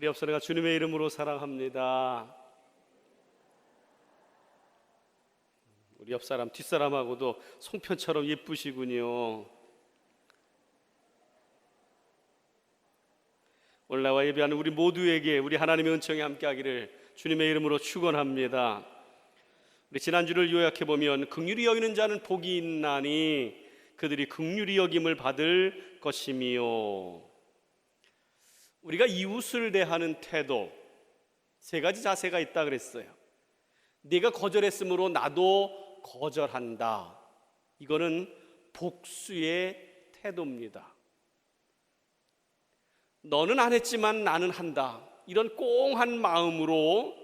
우리 옆사람과 주님의 이름으로 사랑합니다. 우리 옆사람 뒷사람하고도 송편처럼 예쁘시군요. 오늘 나와 예배하는 우리 모두에게 우리 하나님의 은총이 함께하기를 주님의 이름으로 축원합니다. 우리 지난주를 요약해보면 긍휼히 여기는 자는 복이 있나니 그들이 긍휼히 여김을 받을 것이미요. 우리가 이웃을 대하는 태도 세 가지 자세가 있다 그랬어요. 네가 거절했으므로 나도 거절한다. 이거는 복수의 태도입니다. 너는 안 했지만 나는 한다. 이런 꽁한 마음으로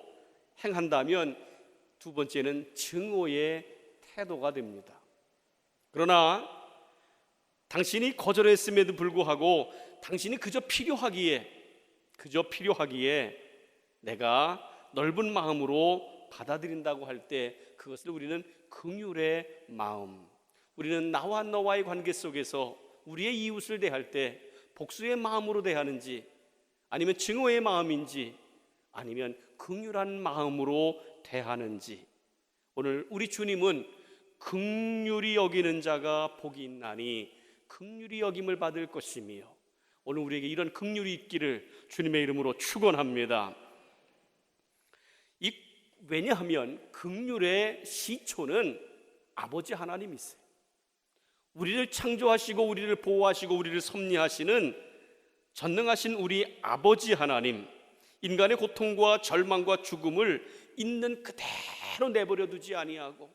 행한다면 두 번째는 증오의 태도가 됩니다. 그러나 당신이 거절했음에도 불구하고 당신이 그저 필요하기에 내가 넓은 마음으로 받아들인다고 할 때 그것을 우리는 긍휼의 마음, 우리는 나와 너와의 관계 속에서 우리의 이웃을 대할 때 복수의 마음으로 대하는지 아니면 증오의 마음인지 아니면 긍휼한 마음으로 대하는지, 오늘 우리 주님은 긍휼히 여기는 자가 복이 있나니 긍휼히 여김을 받을 것이며, 오늘 우리에게 이런 긍휼이 있기를 주님의 이름으로 축원합니다. 왜냐하면 긍휼의 시초는 아버지 하나님이세요. 우리를 창조하시고 우리를 보호하시고 우리를 섭리하시는 전능하신 우리 아버지 하나님, 인간의 고통과 절망과 죽음을 있는 그대로 내버려 두지 아니하고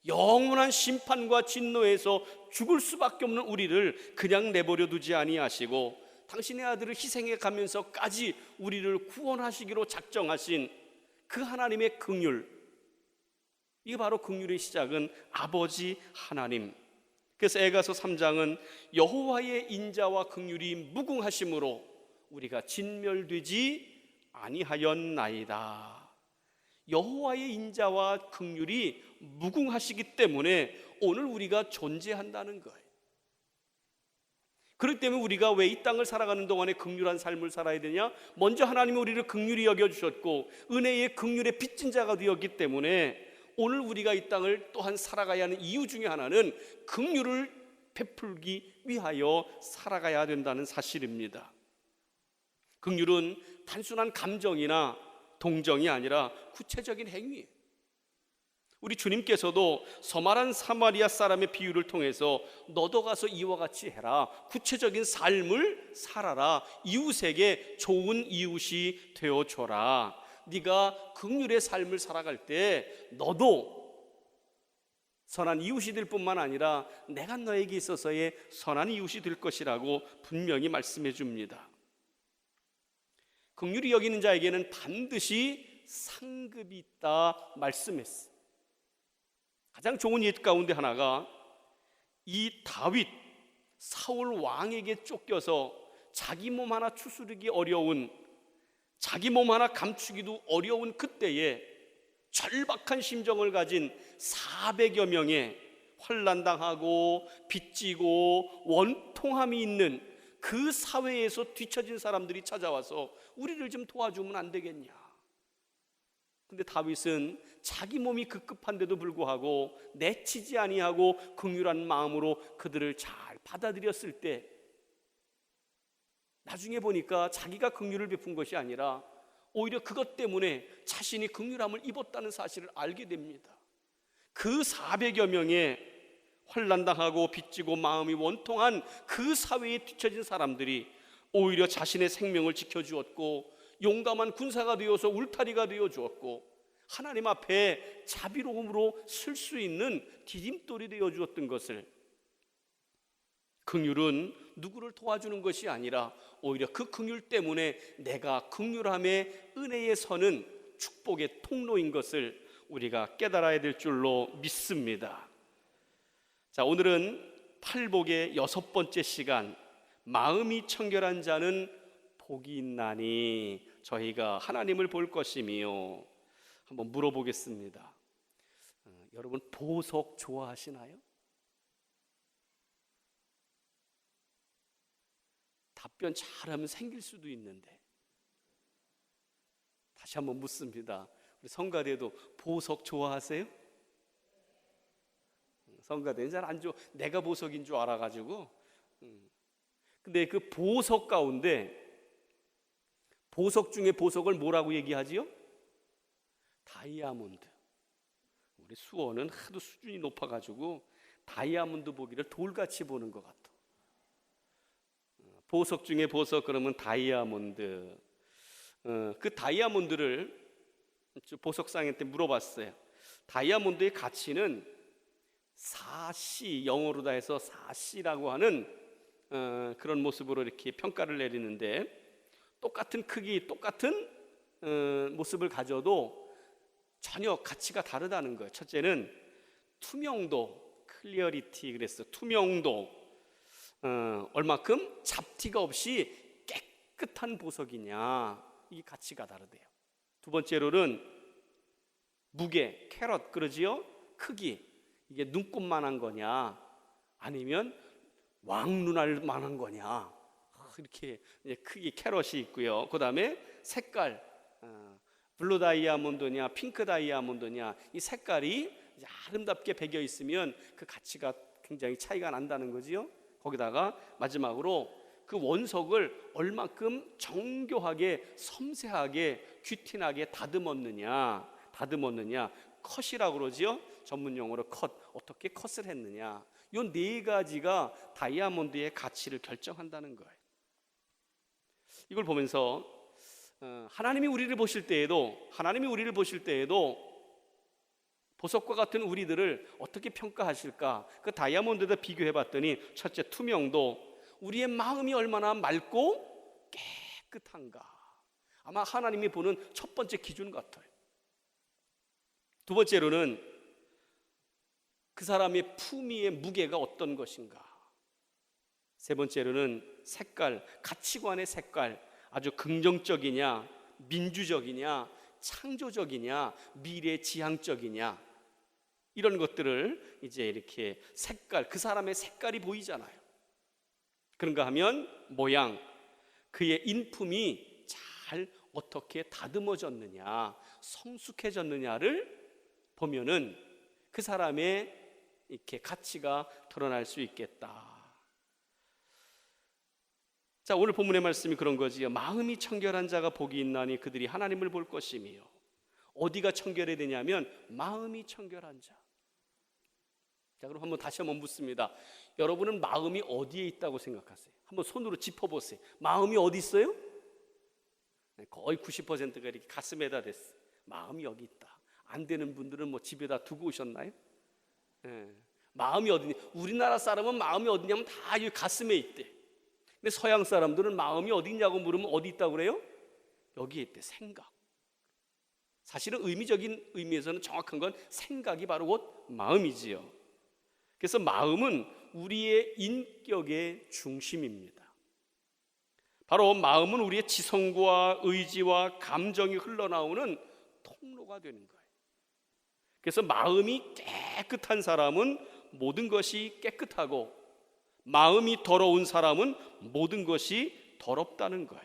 영원한 심판과 진노에서 죽을 수밖에 없는 우리를 그냥 내버려 두지 아니하시고 당신의 아들을 희생해 가면서까지 우리를 구원하시기로 작정하신 그 하나님의 긍휼, 이게 바로 긍휼의 시작은 아버지 하나님. 그래서 에가서 3장은 여호와의 인자와 긍휼이 무궁하심으로 우리가 진멸되지 아니하였나이다. 여호와의 인자와 긍휼이 무궁하시기 때문에 오늘 우리가 존재한다는 거예요. 그렇기 때문에 우리가 왜 이 땅을 살아가는 동안에 긍휼한 삶을 살아야 되냐? 먼저 하나님이 우리를 긍휼히 여겨주셨고 은혜의 긍휼의 빚진 자가 되었기 때문에 오늘 우리가 이 땅을 또한 살아가야 하는 이유 중에 하나는 긍휼을 베풀기 위하여 살아가야 된다는 사실입니다. 긍휼은 단순한 감정이나 동정이 아니라 구체적인 행위예요. 우리 주님께서도 서말한 사마리아 사람의 비유를 통해서 너도 가서 이와 같이 해라, 구체적인 삶을 살아라, 이웃에게 좋은 이웃이 되어줘라. 네가 긍휼의 삶을 살아갈 때 너도 선한 이웃이 될 뿐만 아니라 내가 너에게 있어서의 선한 이웃이 될 것이라고 분명히 말씀해 줍니다. 긍휼히 여기는 자에게는 반드시 상급이 있다 말씀했어요. 가장 좋은 예 가운데 하나가 이 다윗, 사울 왕에게 쫓겨서 자기 몸 하나 추스르기 어려운, 자기 몸 하나 감추기도 어려운 그때에 절박한 심정을 가진 400여 명의 환난당하고 빚지고 원통함이 있는 그 사회에서 뒤처진 사람들이 찾아와서 우리를 좀 도와주면 안 되겠냐. 근데 다윗은 자기 몸이 급급한데도 불구하고 내치지 아니하고 긍휼한 마음으로 그들을 잘 받아들였을 때 나중에 보니까 자기가 긍휼을 베푼 것이 아니라 오히려 그것 때문에 자신이 긍휼함을 입었다는 사실을 알게 됩니다. 그 400여 명의 환난당하고 빚지고 마음이 원통한 그 사회에 뒤처진 사람들이 오히려 자신의 생명을 지켜주었고 용감한 군사가 되어서 울타리가 되어 주었고 하나님 앞에 자비로움으로 설 수 있는 디딤돌이 되어 주었던 것을, 긍휼은 누구를 도와주는 것이 아니라 오히려 그 긍휼 때문에 내가 긍휼함의 은혜에 서는 축복의 통로인 것을 우리가 깨달아야 될 줄로 믿습니다. 자, 오늘은 팔복의 6번째 시간, 마음이 청결한 자는 복이 있나니 저희가 하나님을 볼 것이며, 한번 물어보겠습니다. 여러분 보석 좋아하시나요? 답변 잘하면 생길 수도 있는데 다시 한번 묻습니다. 우리 성가대도 보석 좋아하세요? 성가대는 잘 안 좋아. 내가 보석인 줄 알아가지고. 근데 그 보석 가운데 보석 중에 보석을 뭐라고 얘기하지요? 다이아몬드. 우리 수원은 하도 수준이 높아가지고 다이아몬드 보기를 돌같이 보는 것 같아. 보석 중에 보석 그러면 다이아몬드. 그 다이아몬드를 보석상한테 물어봤어요. 다이아몬드의 가치는 4C, 영어로 다 해서 4C라고 하는 그런 모습으로 이렇게 평가를 내리는데, 똑같은 크기, 똑같은 모습을 가져도 전혀 가치가 다르다는 거예요. 첫째는 투명도, 클리어리티, 그랬어. 투명도, 얼마큼 잡티가 없이 깨끗한 보석이냐, 이 가치가 다르대요. 두 번째로는 무게, 캐럿 그러지요. 크기, 이게 눈곱만한 거냐 아니면 왕눈알만한 거냐, 이렇게 크기 캐럿이 있고요. 그 다음에 색깔, 블루 다이아몬드냐 핑크 다이아몬드냐, 이 색깔이 아름답게 배겨 있으면 그 가치가 굉장히 차이가 난다는 거지요. 거기다가 마지막으로 그 원석을 얼만큼 정교하게 섬세하게 귀티나게 다듬었느냐, 컷이라고 그러지요. 전문 용어로 컷, 어떻게 컷을 했느냐, 이 네 가지가 다이아몬드의 가치를 결정한다는 거예요. 이걸 보면서 하나님이 우리를 보실 때에도 보석과 같은 우리들을 어떻게 평가하실까? 그 다이아몬드에다 비교해 봤더니, 첫째 투명도, 우리의 마음이 얼마나 맑고 깨끗한가, 아마 하나님이 보는 첫 번째 기준 같아요. 두 번째로는 그 사람의 품위의 무게가 어떤 것인가. 세 번째로는 색깔, 가치관의 색깔, 아주 긍정적이냐, 민주적이냐, 창조적이냐, 미래지향적이냐, 이런 것들을 이제 이렇게 색깔, 그 사람의 색깔이 보이잖아요. 그런가 하면 모양, 그의 인품이 잘 어떻게 다듬어졌느냐, 성숙해졌느냐를 보면은 그 사람의 이렇게 가치가 드러날 수 있겠다. 자, 오늘 본문의 말씀이 그런 거지요. 마음이 청결한 자가 복이 있나니 그들이 하나님을 볼 것이며. 어디가 청결해야 되냐면 마음이 청결한 자. 자, 그럼 다시 한번 묻습니다. 여러분은 마음이 어디에 있다고 생각하세요? 한번 손으로 짚어보세요. 마음이 어디 있어요? 거의 90%가 이렇게 가슴에다 댔어. 마음이 여기 있다. 안 되는 분들은 뭐 집에다 두고 오셨나요? 마음이 어디냐? 우리나라 사람은 마음이 어디냐면 다 여기 가슴에 있대. 근데 서양 사람들은 마음이 어디 있냐고 물으면 어디 있다고 그래요? 여기에 있대. 생각. 사실은 의미적인 의미에서는 정확한 건 생각이 바로 곧 마음이지요. 그래서 마음은 우리의 인격의 중심입니다. 바로 마음은 우리의 지성과 의지와 감정이 흘러나오는 통로가 되는 거예요. 그래서 마음이 깨끗한 사람은 모든 것이 깨끗하고, 마음이 더러운 사람은 모든 것이 더럽다는 거예요.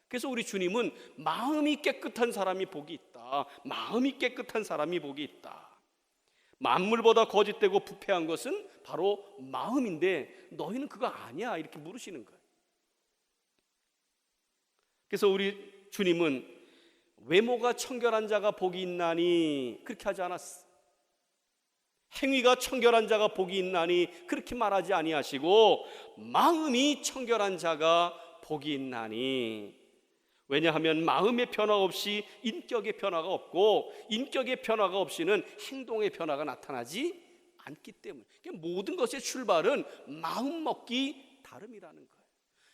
그래서 우리 주님은 마음이 깨끗한 사람이 복이 있다. 마음이 깨끗한 사람이 복이 있다. 만물보다 거짓되고 부패한 것은 바로 마음인데 너희는 그거 아니야, 이렇게 물으시는 거예요. 그래서 우리 주님은 외모가 청결한 자가 복이 있나니 그렇게 하지 않았어. 행위가 청결한 자가 복이 있나니 그렇게 말하지 아니하시고, 마음이 청결한 자가 복이 있나니. 왜냐하면 마음의 변화 없이 인격의 변화가 없고, 인격의 변화가 없이는 행동의 변화가 나타나지 않기 때문에, 모든 것의 출발은 마음 먹기 다름이라는 거예요.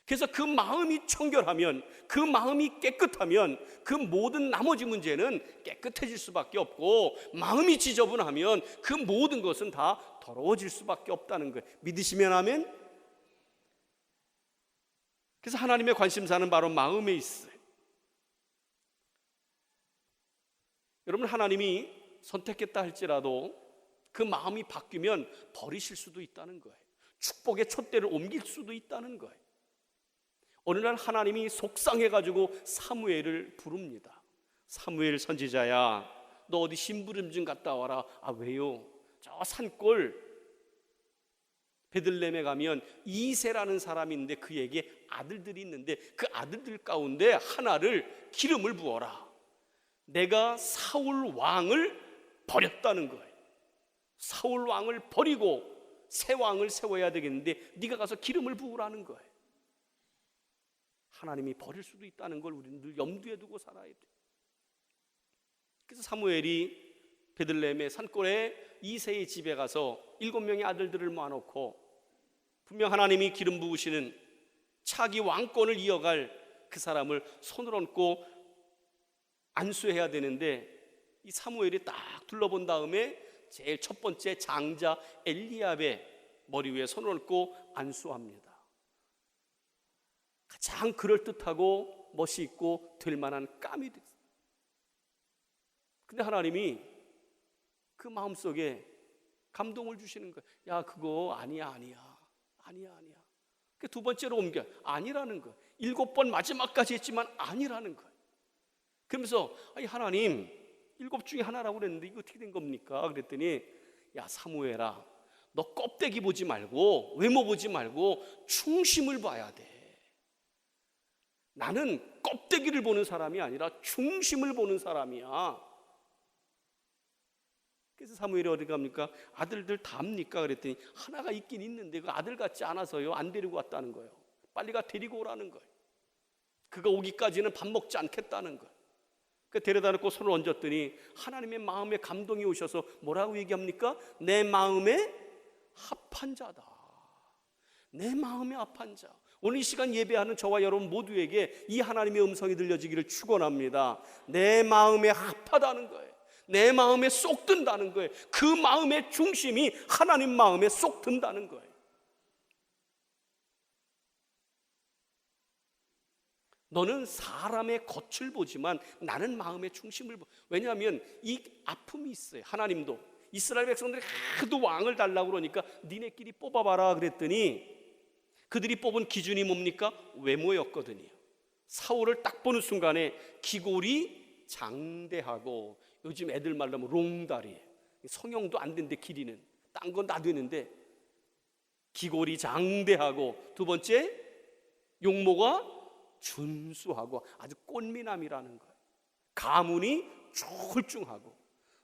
그래서 그 마음이 청결하면, 그 마음이 깨끗하면 그 모든 나머지 문제는 깨끗해질 수밖에 없고, 마음이 지저분하면 그 모든 것은 다 더러워질 수밖에 없다는 거예요. 믿으시면 아멘. 그래서 하나님의 관심사는 바로 마음에 있어요. 여러분, 하나님이 선택했다 할지라도 그 마음이 바뀌면 버리실 수도 있다는 거예요. 축복의 촛대를 옮길 수도 있다는 거예요. 어느 날 하나님이 속상해가지고 사무엘을 부릅니다. 사무엘 선지자야, 너 어디 심부름 좀 갔다 와라. 아, 왜요? 저 산골 베들레헴에 가면 이새라는 사람이 있는데 그에게 아들들이 있는데 그 아들들 가운데 하나를 기름을 부어라. 내가 사울 왕을 버렸다는 거예요. 사울 왕을 버리고 새 왕을 세워야 되겠는데 네가 가서 기름을 부으라는 거예요. 하나님이 버릴 수도 있다는 걸 우리는 늘 염두에 두고 살아야 돼요. 그래서 사무엘이 베들레헴의 산골에 이새의 집에 가서 7명의 아들들을 모아놓고 분명 하나님이 기름 부으시는 차기 왕권을 이어갈 그 사람을 손을 얹고 안수해야 되는데, 이 사무엘이 딱 둘러본 다음에 제일 첫 번째 장자 엘리압의 머리 위에 손을 얹고 안수합니다. 가장 그럴듯하고 멋이 있고 될 만한 깜이 됐어요. 근데 하나님이 그 마음속에 감동을 주시는 거예요. 야, 그거 아니야. 그 두 번째로 옮겨. 아니라는 거예요. 7번 마지막까지 했지만 아니라는 거예요. 그러면서 아니 하나님 7 중에 하나라고 그랬는데 이거 어떻게 된 겁니까? 그랬더니 야 사무엘아, 너 껍데기 보지 말고 외모 보지 말고 중심을 봐야 돼. 나는 껍데기를 보는 사람이 아니라 중심을 보는 사람이야. 그래서 사무엘이 어디 갑니까? 아들들 다 합니까? 그랬더니 하나가 있긴 있는데 그 아들 같지 않아서요 안 데리고 왔다는 거예요. 빨리 가 데리고 오라는 거예요. 그가 오기까지는 밥 먹지 않겠다는 거예요. 데려다 놓고 손을 얹었더니 하나님의 마음에 감동이 오셔서 뭐라고 얘기합니까? 내 마음에 합한 자다. 내 마음에 합한 자. 오늘 이 시간 예배하는 저와 여러분 모두에게 이 하나님의 음성이 들려지기를 축원합니다. 내 마음에 합하다는 거예요. 내 마음에 쏙 든다는 거예요. 그 마음의 중심이 하나님 마음에 쏙 든다는 거예요. 너는 사람의 겉을 보지만 나는 마음의 중심을 보. 왜냐하면 이 아픔이 있어요. 하나님도 이스라엘 백성들이 하도 왕을 달라고 그러니까 니네끼리 뽑아봐라 그랬더니 그들이 뽑은 기준이 뭡니까? 외모였거든요. 사울을 딱 보는 순간에 기골이 장대하고, 요즘 애들 말로 하면 롱다리, 성형도 안 된대. 길이는 딴 건 다 되는데 기골이 장대하고, 두 번째 용모가 준수하고 아주 꽃미남이라는 거예요. 가문이 출중하고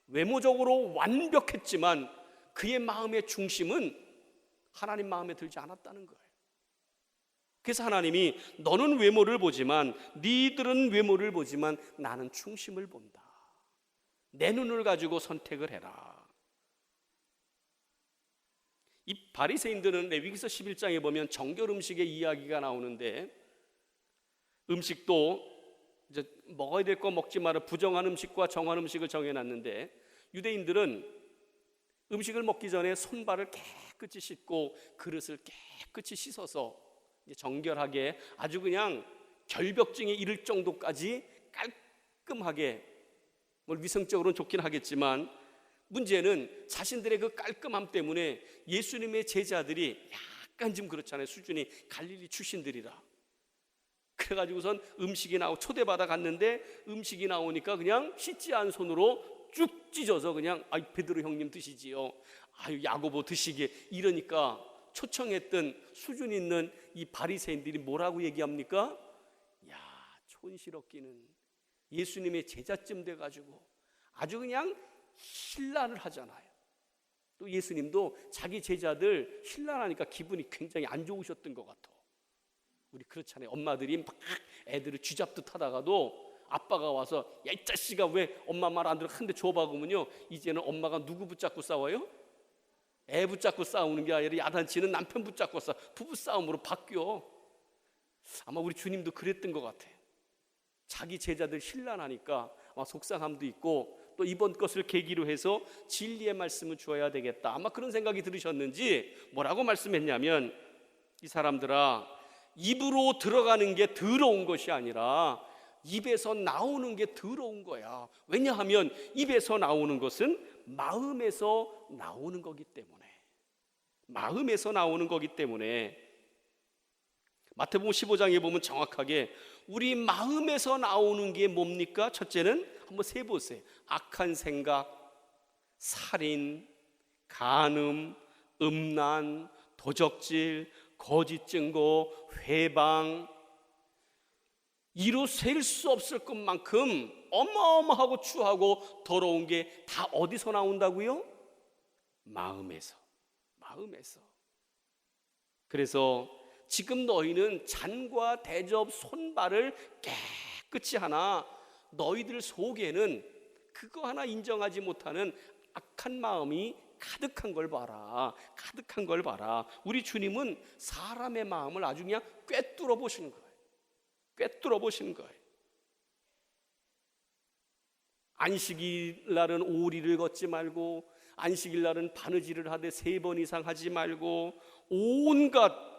외모적으로 완벽했지만 그의 마음의 중심은 하나님 마음에 들지 않았다는 거예요. 그래서 하나님이 너는 외모를 보지만, 니들은 외모를 보지만 나는 중심을 본다. 내 눈을 가지고 선택을 해라. 이 바리새인들은 레위기서 11장에 보면 정결 음식의 이야기가 나오는데, 음식도 이제 먹어야 될 거 먹지 마라, 부정한 음식과 정한 음식을 정해놨는데, 유대인들은 음식을 먹기 전에 손발을 깨끗이 씻고 그릇을 깨끗이 씻어서 정결하게 아주 그냥 결벽증에 이를 정도까지 깔끔하게, 위생적으로는 좋긴 하겠지만 문제는 자신들의 그 깔끔함 때문에 예수님의 제자들이 약간 좀 그렇잖아요. 수준이 갈릴리 출신들이라. 그래가지고선 음식이 나오고 초대받아 갔는데 음식이 나오니까 그냥 씻지 않은 손으로 쭉 찢어서 그냥 아이 베드로 형님 드시지요, 아유 야고보 드시게, 이러니까 초청했던 수준 있는 이 바리새인들이 뭐라고 얘기합니까? 야, 촌스럽기는 예수님의 제자쯤 돼가지고 아주 그냥 신란을 하잖아요. 또 예수님도 자기 제자들 신란하니까 기분이 굉장히 안 좋으셨던 것 같아. 우리 그렇잖아요. 엄마들이 막 애들을 쥐잡듯 하다가도 아빠가 와서 야 이 자식아 왜 엄마 말 안 들어 한 대 줘봐 그러면요, 이제는 엄마가 누구 붙잡고 싸워요? 애 붙잡고 싸우는 게 아니라 야단치는 남편 붙잡고 싸워. 부부싸움으로 바뀌어. 아마 우리 주님도 그랬던 것 같아요. 자기 제자들 신란하니까 아마 속상함도 있고, 또 이번 것을 계기로 해서 진리의 말씀을 주어야 되겠다, 아마 그런 생각이 들으셨는지 뭐라고 말씀했냐면, 이 사람들아, 입으로 들어가는 게 더러운 것이 아니라 입에서 나오는 게 더러운 거야. 왜냐하면 입에서 나오는 것은 마음에서 나오는 거기 때문에. 마음에서 나오는 거기 때문에. 마태복음 15장에 보면 정확하게 우리 마음에서 나오는 게 뭡니까? 첫째는 한번 세보세요. 악한 생각, 살인, 간음, 음란, 도적질, 거짓 증거, 회방, 이루 셀 수 없을 것만큼 어마어마하고 추하고 더러운 게 다 어디서 나온다고요? 마음에서. 그래서 지금 너희는 잔과 대접, 손발을 깨끗이 하나 너희들 속에는 그거 하나 인정하지 못하는 악한 마음이 가득한 걸 봐라. 우리 주님은 사람의 마음을 아주 그냥 꿰뚫어 보시는 거예요. 안식일 날은 오리를 걷지 말고, 안식일 날은 바느질을 하되 3번 이상 하지 말고, 온갖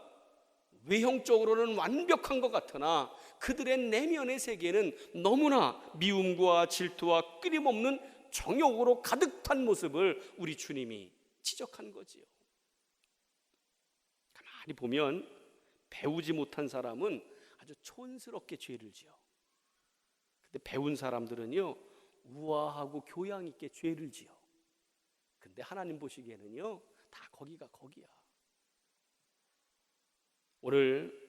외형적으로는 완벽한 것 같으나 그들의 내면의 세계는 너무나 미움과 질투와 끊임없는 정욕으로 가득 탄 모습을 우리 주님이 지적한 거지요. 가만히 보면 배우지 못한 사람은 아주 촌스럽게 죄를 지어. 근데 배운 사람들은요, 우아하고 교양 있게 죄를 지어. 근데 하나님 보시기에는요, 다 거기가 거기야. 오늘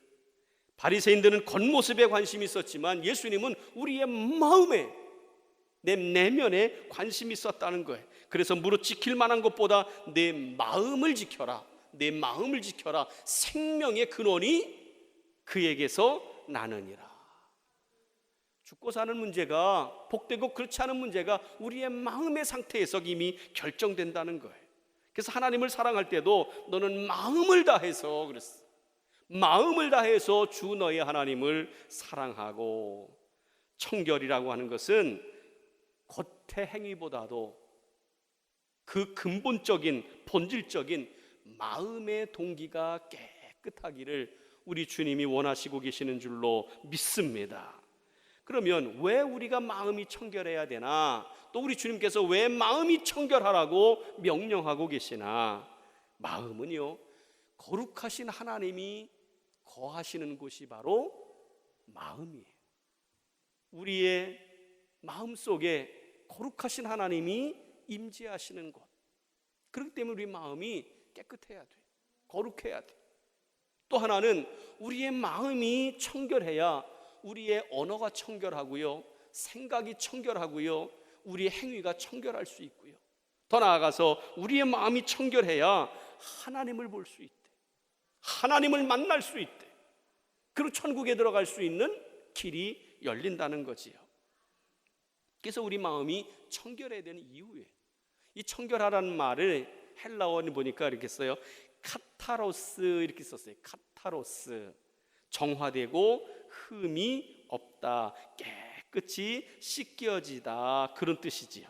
바리새인들은 겉모습에 관심이 있었지만 예수님은 우리의 마음에, 내 내면에 관심이 있었다는 거예요. 그래서 무릇 지킬 만한 것보다 내 마음을 지켜라. 생명의 근원이 그에게서 나느니라. 죽고 사는 문제가, 복되고 그렇지 않은 문제가 우리의 마음의 상태에서 이미 결정된다는 거예요. 그래서 하나님을 사랑할 때도 너는 마음을 다해서 그랬어. 마음을 다해서 주 너의 하나님을 사랑하고, 청결이라고 하는 것은 겉의 행위보다도 그 근본적인 본질적인 마음의 동기가 깨끗하기를 우리 주님이 원하시고 계시는 줄로 믿습니다. 그러면 왜 우리가 마음이 청결해야 되나? 또 우리 주님께서 왜 마음이 청결하라고 명령하고 계시나? 마음은요, 거룩하신 하나님이 거하시는 곳이 바로 마음이에요. 우리의 마음속에 거룩하신 하나님이 임재하시는 곳. 그렇기 때문에 우리 마음이 깨끗해야 돼. 거룩해야 돼. 또 하나는 우리의 마음이 청결해야 우리의 언어가 청결하고요, 생각이 청결하고요, 우리의 행위가 청결할 수 있고요. 더 나아가서 우리의 마음이 청결해야 하나님을 볼 수 있대. 하나님을 만날 수 있대. 그리고 천국에 들어갈 수 있는 길이 열린다는 거지요. 그래서 우리 마음이 청결해야 되는 이유예요. 이 청결하라는 말을 헬라어에 보니까 이렇게 써요. 카타로스 이렇게 썼어요. 카타로스. 정화되고 흠이 없다, 깨끗이 씻겨지다, 그런 뜻이지요.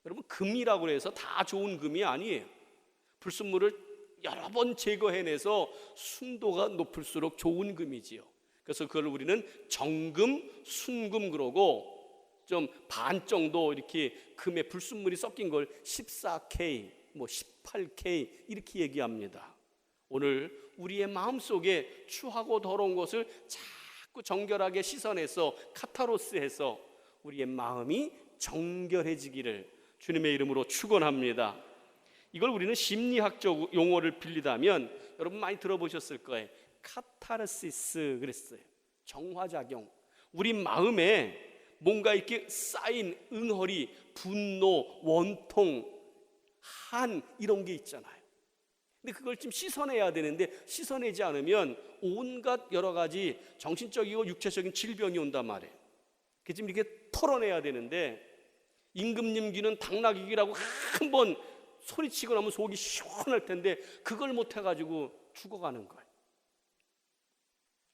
여러분, 금이라고 해서 다 좋은 금이 아니에요. 불순물을 여러 번 제거해내서 순도가 높을수록 좋은 금이지요. 그래서 그걸 우리는 정금, 순금 그러고, 좀 반 정도 이렇게 금에 불순물이 섞인 걸 14K, 18K 이렇게 얘기합니다. 오늘 우리의 마음속에 추하고 더러운 것을 자꾸 정결하게 씻어내서 카타로스해서 우리의 마음이 정결해지기를 주님의 이름으로 축원합니다. 이걸 우리는 심리학적 용어를 빌리다면 여러분 많이 들어보셨을 거예요. 카타르시스 그랬어요. 정화작용. 우리 마음에 뭔가 이렇게 쌓인 응어리, 분노, 원통, 한 이런 게 있잖아요. 근데 그걸 좀 씻어내야 되는데 씻어내지 않으면 온갖 여러 가지 정신적이고 육체적인 질병이 온단 말이에요. 그 지금 이렇게 털어내야 되는데, 임금님귀는 당나귀귀라고 한번 소리치고 나면 속이 시원할 텐데 그걸 못 해가지고 죽어가는 거예요.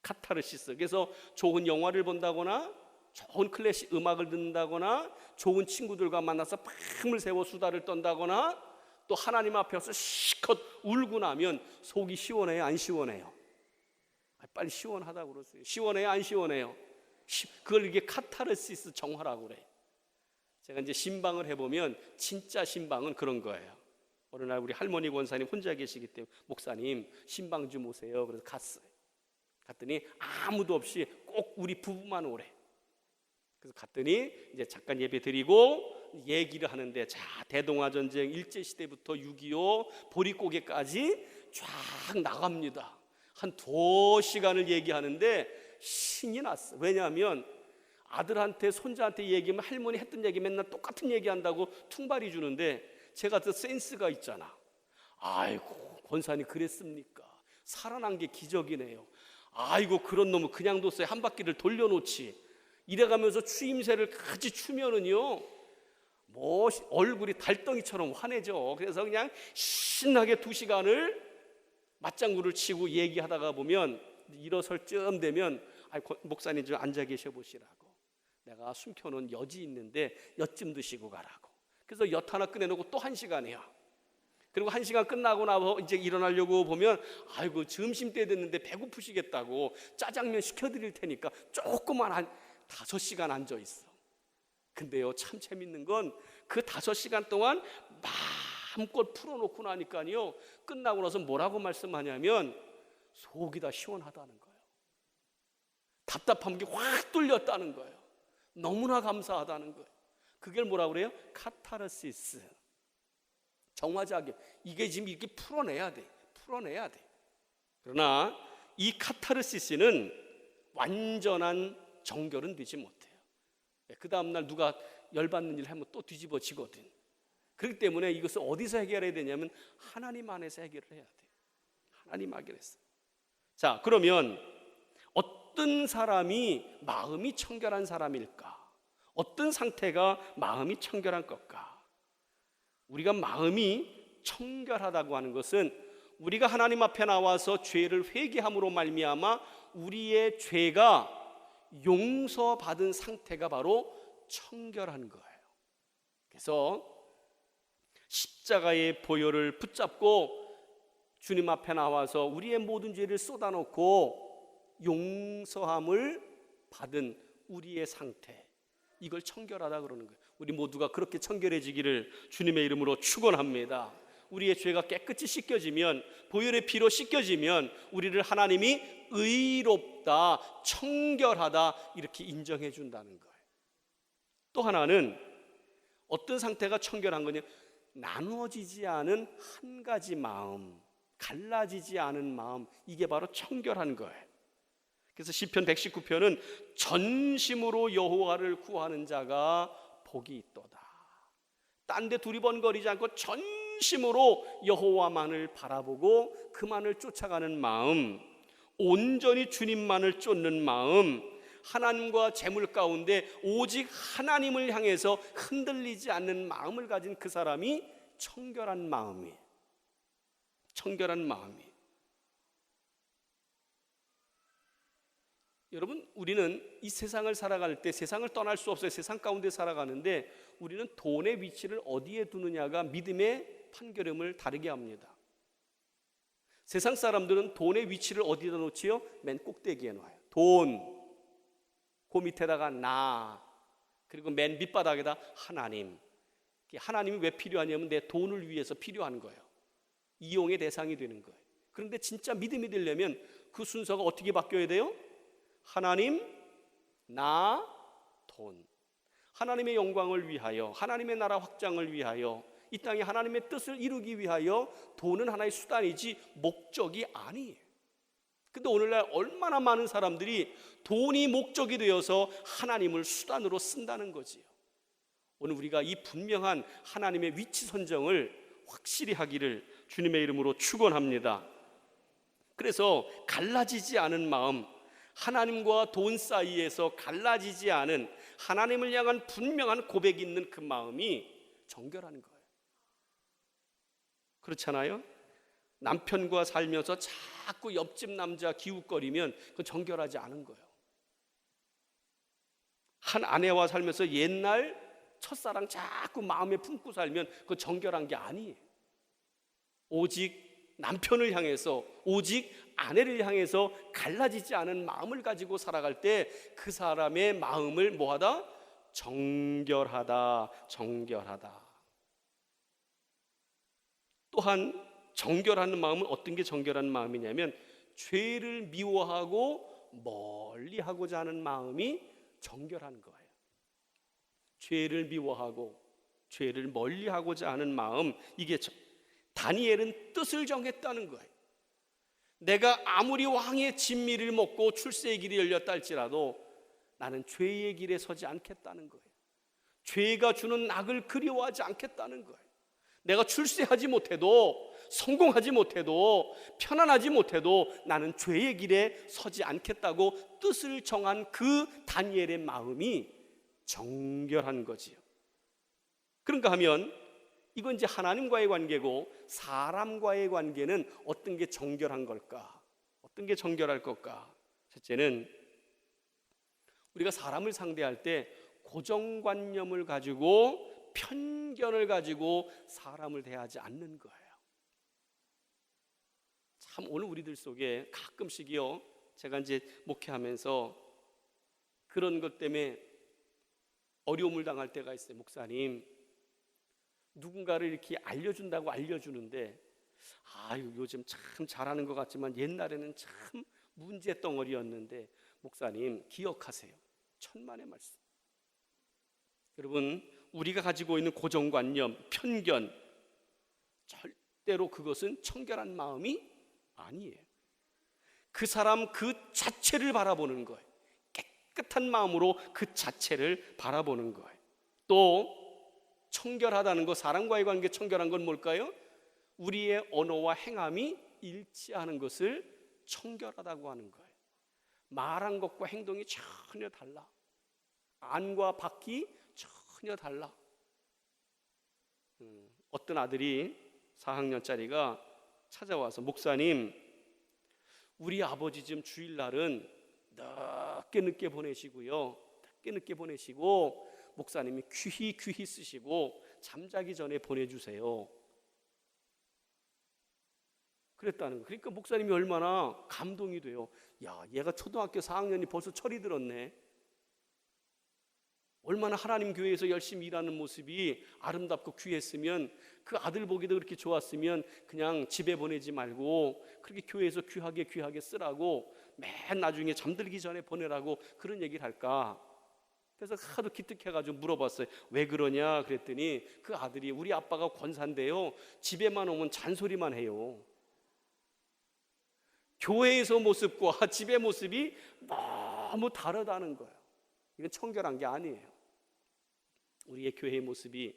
카타르시스. 그래서 좋은 영화를 본다거나 좋은 클래식 음악을 듣는다거나 좋은 친구들과 만나서 밤을 새워 수다를 떤다거나 또 하나님 앞에서 실컷 울고 나면 속이 시원해요, 안 시원해요? 빨리 시원하다고 그러세요. 시원해요, 안 시원해요? 그걸 이게 카타르시스 정화라고 그래. 제가 이제 신방을 해보면 진짜 신방은 그런 거예요. 어느 날 우리 할머니 권사님 혼자 계시기 때문에 목사님 신방 좀 오세요. 그래서 갔어요. 갔더니 아무도 없이 꼭 우리 부부만 오래. 그래서 갔더니 이제 잠깐 예배 드리고 얘기를 하는데, 자, 대동아 전쟁 일제 시대부터 6.25 보릿고개까지 쫙 나갑니다. 한 2시간을 얘기하는데 신이 났어. 왜냐하면 아들한테 손자한테 얘기하면 할머니 했던 얘기 맨날 똑같은 얘기한다고 퉁발이 주는데, 제가 또 센스가 있잖아. 아이고, 권사님 그랬습니까? 살아난 게 기적이네요. 아이고, 그런 놈은 그냥 뒀어요. 한 바퀴를 돌려놓지. 이래가면서 추임새를 같이 추면은요, 뭐 얼굴이 달덩이처럼 환해져. 그래서 그냥 신나게 2시간을 맞장구를 치고 얘기하다가 보면 일어설 쯤 되면, 목사님 좀 앉아 계셔 보시라고, 내가 숨겨놓은 엿이 있는데 엿 좀 드시고 가라고. 그래서 엿 하나 꺼내놓고 또 1시간이야. 그리고 1시간 끝나고 나서 이제 일어나려고 보면, 아이고, 점심때 됐는데 배고프시겠다고 짜장면 시켜드릴 테니까 조금만 한 5시간 앉아 있어. 근데요, 참 재밌는 건 그 5시간 동안 마음껏 풀어놓고 나니까요, 끝나고 나서 뭐라고 말씀하냐면 속이 다 시원하다는 거예요. 답답한 게 확 뚫렸다는 거예요. 너무나 감사하다는 거예요. 그게 뭐라고 그래요? 카타르시스. 정화자격. 이게 지금 이렇게 풀어내야 돼. 그러나 이 카타르시스는 완전한 정결은 되지 못해요. 그 다음날 누가 열받는 일 하면 또 뒤집어지거든. 그렇기 때문에 이것을 어디서 해결해야 되냐면 하나님 안에서 해결을 해야 돼요. 하나님 안에서. 자, 그러면 어떤 사람이 마음이 청결한 사람일까? 어떤 상태가 마음이 청결한 것까? 우리가 마음이 청결하다고 하는 것은 우리가 하나님 앞에 나와서 죄를 회개함으로 말미암아 우리의 죄가 용서받은 상태가 바로 청결한 거예요. 그래서 십자가의 보혈을 붙잡고 주님 앞에 나와서 우리의 모든 죄를 쏟아놓고 용서함을 받은 우리의 상태, 이걸 청결하다 그러는 거예요. 우리 모두가 그렇게 청결해지기를 주님의 이름으로 축원합니다. 우리의 죄가 깨끗이 씻겨지면, 보혈의 피로 씻겨지면 우리를 하나님이 의롭다, 청결하다 이렇게 인정해 준다는 거예요. 또 하나는 어떤 상태가 청결한 거냐? 나누어지지 않은 한 가지 마음, 갈라지지 않은 마음, 이게 바로 청결한 거예요. 그래서 시편 119편은 전심으로 여호와를 구하는 자가 복이 있도다. 딴 데 두리번거리지 않고 전심으로 여호와만을 바라보고 그만을 쫓아가는 마음, 온전히 주님만을 쫓는 마음, 하나님과 재물 가운데 오직 하나님을 향해서 흔들리지 않는 마음을 가진 그 사람이 청결한 마음이에요. 청결한 마음이. 여러분, 우리는 이 세상을 살아갈 때 세상을 떠날 수 없어요. 세상 가운데 살아가는데 우리는 돈의 위치를 어디에 두느냐가 믿음의 판결음을 다르게 합니다. 세상 사람들은 돈의 위치를 어디다 놓지요? 맨 꼭대기에 놔요. 돈, 그 밑에다가 나, 그리고 맨 밑바닥에다 하나님. 하나님이 왜 필요하냐면 내 돈을 위해서 필요한 거예요. 이용의 대상이 되는 거예요. 그런데 진짜 믿음이 되려면 그 순서가 어떻게 바뀌어야 돼요? 하나님, 나, 돈. 하나님의 영광을 위하여, 하나님의 나라 확장을 위하여, 이 땅에 하나님의 뜻을 이루기 위하여 돈은 하나의 수단이지 목적이 아니에요. 근데 오늘날 얼마나 많은 사람들이 돈이 목적이 되어서 하나님을 수단으로 쓴다는 거지요. 오늘 우리가 이 분명한 하나님의 위치 선정을 확실히 하기를 주님의 이름으로 축원합니다. 그래서 갈라지지 않은 마음, 하나님과 돈 사이에서 갈라지지 않은 하나님을 향한 분명한 고백이 있는 그 마음이 정결한 거예요. 그렇잖아요? 남편과 살면서 자꾸 옆집 남자 기웃거리면 그건 정결하지 않은 거예요. 한 아내와 살면서 옛날 첫사랑 자꾸 마음에 품고 살면 그건 정결한 게 아니에요. 오직 남편을 향해서, 오직 아내를 향해서 갈라지지 않은 마음을 가지고 살아갈 때 그 사람의 마음을 뭐하다? 정결하다, 정결하다. 또한 정결한 마음은 어떤 게 정결한 마음이냐면 죄를 미워하고 멀리하고자 하는 마음이 정결한 거예요. 죄를 미워하고 죄를 멀리하고자 하는 마음, 이게 다니엘은 뜻을 정했다는 거예요. 내가 아무리 왕의 진미를 먹고 출세의 길이 열렸다 할지라도 나는 죄의 길에 서지 않겠다는 거예요. 죄가 주는 낙을 그리워하지 않겠다는 거예요. 내가 출세하지 못해도, 성공하지 못해도, 편안하지 못해도 나는 죄의 길에 서지 않겠다고 뜻을 정한 그 다니엘의 마음이 정결한 거지요. 그런가 하면 이건 이제 하나님과의 관계고, 사람과의 관계는 어떤 게 정결한 걸까? 어떤 게 정결할 걸까? 첫째는 우리가 사람을 상대할 때 고정관념을 가지고, 편견을 가지고 사람을 대하지 않는 거예요. 참 오늘 우리들 속에 가끔씩이요, 제가 이제 목회하면서 그런 것 때문에 어려움을 당할 때가 있어요. 목사님, 누군가를 이렇게 알려준다고 알려주는데 요즘 참 잘하는 것 같지만 옛날에는 참 문제덩어리였는데 목사님 기억하세요. 천만의 말씀. 여러분, 우리가 가지고 있는 고정관념, 편견, 절대로 그것은 청결한 마음이 아니에요. 그 사람 그 자체를 바라보는 거예요. 깨끗한 마음으로 그 자체를 바라보는 거예요. 또 청결하다는 거, 사람과의 관계 청결한 건 뭘까요? 우리의 언어와 행함이 일치하는 것을 청결하다고 하는 거예요. 말한 것과 행동이 전혀 달라. 안과 밖이 전혀 달라. 어떤 아들이 4학년짜리가 찾아와서 목사님, 우리 아버지 좀 주일날은 늦게 보내시고요. 늦게 보내시고 목사님이 귀히 쓰시고 잠자기 전에 보내주세요. 그랬다는 거예요. 그러니까 목사님이 얼마나 감동이 돼요. 야, 얘가 초등학교 4학년이 벌써 철이 들었네. 얼마나 하나님 교회에서 열심히 일하는 모습이 아름답고 귀했으면, 그 아들 보기도 그렇게 좋았으면 그냥 집에 보내지 말고 그렇게 교회에서 귀하게 쓰라고, 맨 나중에 잠들기 전에 보내라고 그런 얘기를 할까. 그래서 하도 기특해가지고 물어봤어요. 왜 그러냐 그랬더니 그 아들이 우리 아빠가 권사인데요, 집에만 오면 잔소리만 해요. 교회에서 모습과 집의 모습이 너무 다르다는 거예요. 이건 청결한 게 아니에요. 우리의 교회의 모습이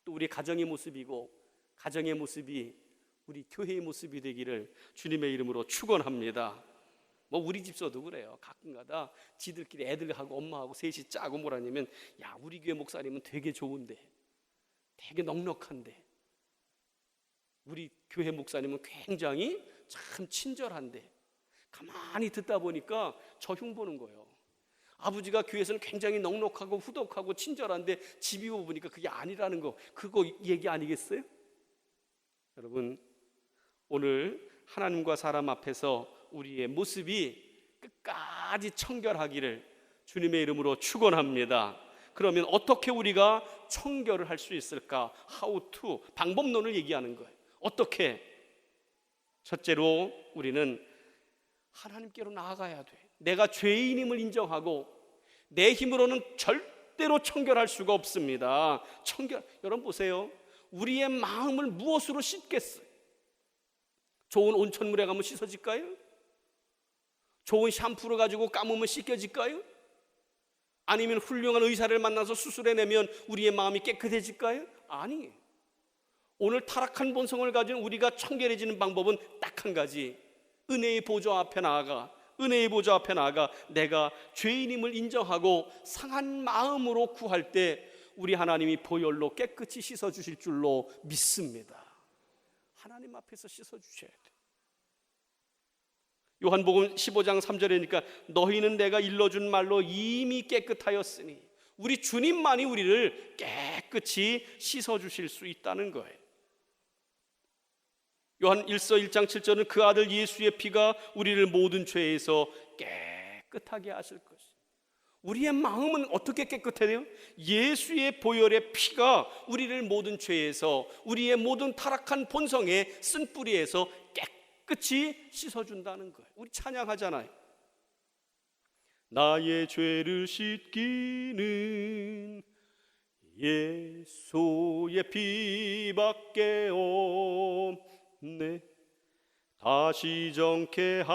또 우리 가정의 모습이고, 가정의 모습이 우리 교회의 모습이 되기를 주님의 이름으로 축원합니다. 우리 집서도 그래요. 가끔가다 지들끼리 애들하고 엄마하고 셋이 짜고 뭐라냐면, 야, 우리 교회 목사님은 되게 좋은데, 되게 넉넉한데, 우리 교회 목사님은 굉장히 참 친절한데, 가만히 듣다 보니까 저 흉보는 거예요. 아버지가 교회에서는 굉장히 넉넉하고 후덕하고 친절한데 집이 보니까 그게 아니라는 거, 그거 얘기 아니겠어요? 여러분, 오늘 하나님과 사람 앞에서 우리의 모습이 끝까지 청결하기를 주님의 이름으로 축원합니다. 그러면 어떻게 우리가 청결을 할 수 있을까? How to, 방법론을 얘기하는 거예요. 어떻게? 첫째로 우리는 하나님께로 나아가야 돼. 내가 죄인임을 인정하고 내 힘으로는 절대로 청결할 수가 없습니다. 여러분 보세요. 우리의 마음을 무엇으로 씻겠어요? 좋은 온천물에 가면 씻어질까요? 좋은 샴푸를 가지고 감으면 씻겨질까요? 아니면 훌륭한 의사를 만나서 수술해내면 우리의 마음이 깨끗해질까요? 아니에요. 오늘 타락한 본성을 가진 우리가 청결해지는 방법은 딱 한 가지. 은혜의 보좌 앞에 나아가, 은혜의 보좌 앞에 나아가 내가 죄인임을 인정하고 상한 마음으로 구할 때 우리 하나님이 보혈로 깨끗이 씻어주실 줄로 믿습니다. 하나님 앞에서 씻어주셔야 돼. 요한복음 15장 3절이니까 너희는 내가 일러준 말로 이미 깨끗하였으니, 우리 주님만이 우리를 깨끗이 씻어주실 수 있다는 거예요. 요한 1서 1장 7절은 그 아들 예수의 피가 우리를 모든 죄에서 깨끗하게 하실 것이에요. 우리의 마음은 어떻게 깨끗해요? 예수의 보혈의 피가 우리를 모든 죄에서, 우리의 모든 타락한 본성의 쓴뿌리에서 깨끗이 씻어준다는 거예요. 우리 찬양하잖아요. 나의 죄를 씻기는 예수의 피밖에 없네. 다시 정케하기도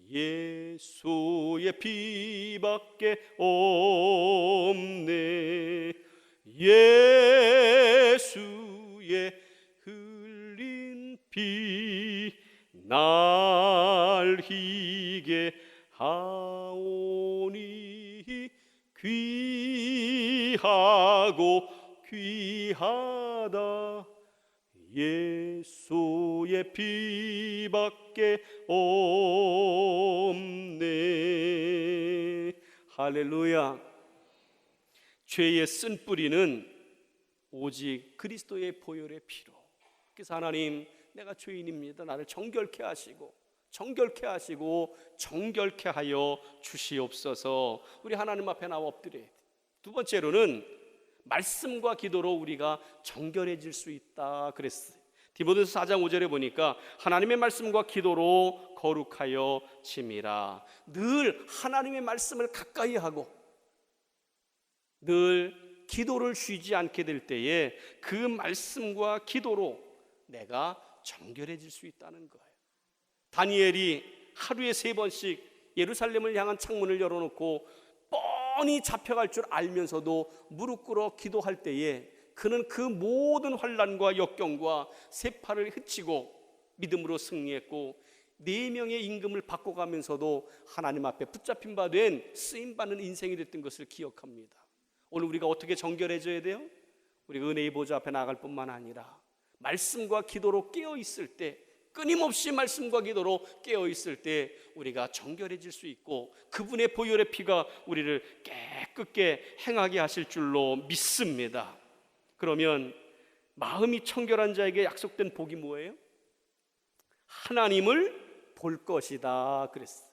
예수의 피밖에 없네. 예수의 흘린 피 날 희게 하오니 귀하고 귀하다. 예수의 피밖에 없네. 할렐루야. 죄의 쓴뿌리는 오직 그리스도의 보혈의 피로. 그래서 하나님, 내가 죄인입니다. 나를 정결케 하시고 정결케 하여 주시옵소서. 우리 하나님 앞에 나와 엎드려야 돼. 두 번째로는 말씀과 기도로 우리가 정결해질 수 있다 그랬어요. 디모데후서 4장 5절에 보니까 하나님의 말씀과 기도로 거룩하여 짐이라. 늘 하나님의 말씀을 가까이 하고 늘 기도를 쉬지 않게 될 때에 그 말씀과 기도로 내가 정결해질 수 있다는 거예요. 다니엘이 하루에 3번씩 예루살렘을 향한 창문을 열어놓고 뻔히 잡혀갈 줄 알면서도 무릎 꿇어 기도할 때에 그는 그 모든 환난과 역경과 세파를 헤치고 믿음으로 승리했고 4명의 임금을 바꿔가면서도 하나님 앞에 붙잡힌 바 된 쓰임받는 인생이 됐던 것을 기억합니다. 오늘 우리가 어떻게 정결해져야 돼요? 우리가 은혜의 보좌 앞에 나갈 뿐만 아니라 말씀과 기도로 깨어있을 때, 끊임없이 말씀과 기도로 깨어있을 때 우리가 정결해질 수 있고 그분의 보혈의 피가 우리를 깨끗게 행하게 하실 줄로 믿습니다. 그러면 마음이 청결한 자에게 약속된 복이 뭐예요? 하나님을 볼 것이다 그랬어요.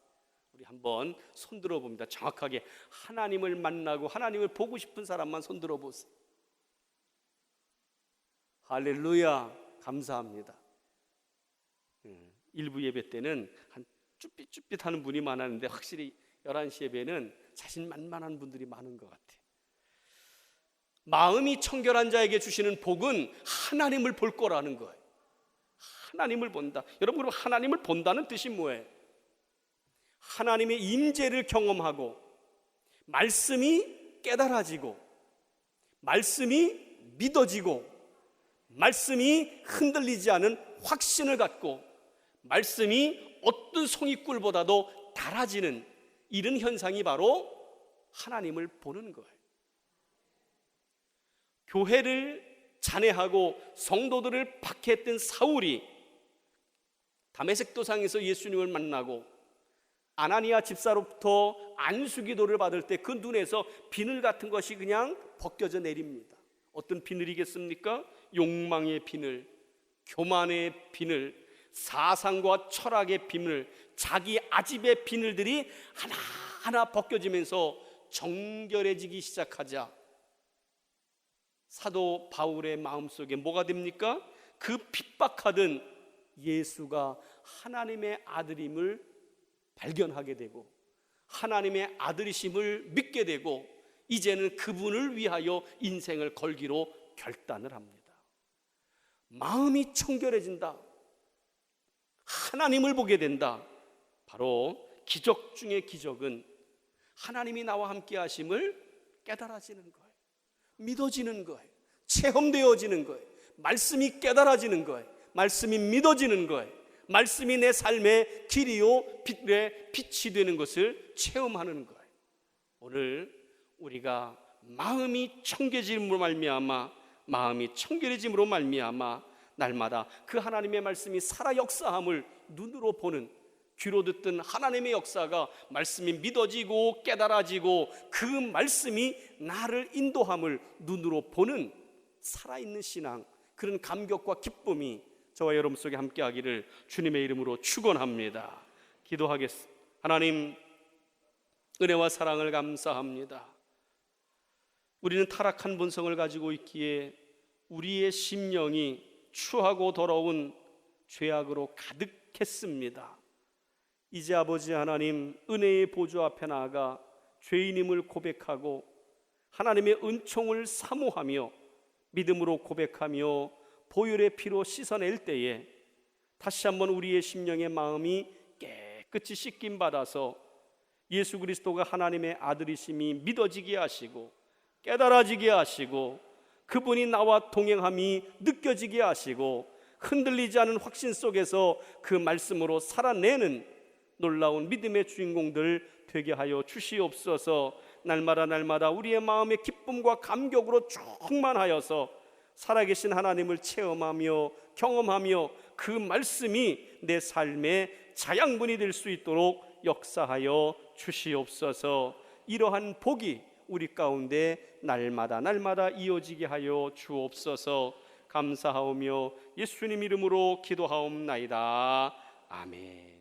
우리 한번 손들어 봅니다. 정확하게 하나님을 만나고 하나님을 보고 싶은 사람만 손들어 보세요. 할렐루야. 감사합니다. 일부 예배 때는 한 쭈삣쭈삣 하는 분이 많았는데 확실히 11시 예배는 자신만만한 분들이 많은 것 같아요. 마음이 청결한 자에게 주시는 복은 하나님을 볼 거라는 거예요. 하나님을 본다. 여러분, 그럼 하나님을 본다는 뜻이 뭐예요? 하나님의 임재를 경험하고 말씀이 깨달아지고 말씀이 믿어지고 말씀이 흔들리지 않은 확신을 갖고 말씀이 어떤 송이꿀보다도 달아지는 이런 현상이 바로 하나님을 보는 거예요. 교회를 잔해하고 성도들을 박해했던 사울이 다메섹 도상에서 예수님을 만나고 아나니아 집사로부터 안수기도를 받을 때 그 눈에서 비늘 같은 것이 그냥 벗겨져 내립니다. 어떤 비늘이겠습니까? 욕망의 비늘, 교만의 비늘, 사상과 철학의 비늘, 자기 아집의 비늘들이 하나하나 벗겨지면서 정결해지기 시작하자 사도 바울의 마음속에 뭐가 됩니까? 그 핍박하던 예수가 하나님의 아들임을 발견하게 되고 하나님의 아들이심을 믿게 되고 이제는 그분을 위하여 인생을 걸기로 결단을 합니다. 마음이 청결해진다. 하나님을 보게 된다. 바로 기적 중의 기적은 하나님이 나와 함께 하심을 깨달아지는 거예요. 믿어지는 거예요. 체험되어지는 거예요. 말씀이 깨달아지는 거예요. 말씀이 믿어지는 거예요. 말씀이 내 삶의 길이요 빛이 되는 것을 체험하는 거예요. 오늘 우리가 마음이 청결해짐으로 말미암아 날마다 그 하나님의 말씀이 살아 역사함을 눈으로 보는, 귀로 듣던 하나님의 역사가 말씀이 믿어지고 깨달아지고 그 말씀이 나를 인도함을 눈으로 보는 살아있는 신앙, 그런 감격과 기쁨이 저와 여러분 속에 함께하기를 주님의 이름으로 축원합니다. 기도하겠습니다. 하나님, 은혜와 사랑을 감사합니다. 우리는 타락한 본성을 가지고 있기에 우리의 심령이 추하고 더러운 죄악으로 가득했습니다. 이제 아버지 하나님, 은혜의 보좌 앞에 나아가 죄인임을 고백하고 하나님의 은총을 사모하며 믿음으로 고백하며 보혈의 피로 씻어낼 때에 다시 한번 우리의 심령의 마음이 깨끗이 씻김 받아서 예수 그리스도가 하나님의 아들이심이 믿어지게 하시고 깨달아지게 하시고 그분이 나와 동행함이 느껴지게 하시고 흔들리지 않은 확신 속에서 그 말씀으로 살아내는 놀라운 믿음의 주인공들 되게 하여 주시옵소서. 날마다 우리의 마음의 기쁨과 감격으로 충만하여서 살아계신 하나님을 체험하며 경험하며 그 말씀이 내 삶의 자양분이 될 수 있도록 역사하여 주시옵소서. 이러한 복이 우리 가운데 날마다 이어지게 하여 주옵소서. 감사하오며 예수님 이름으로 기도하옵나이다. 아멘.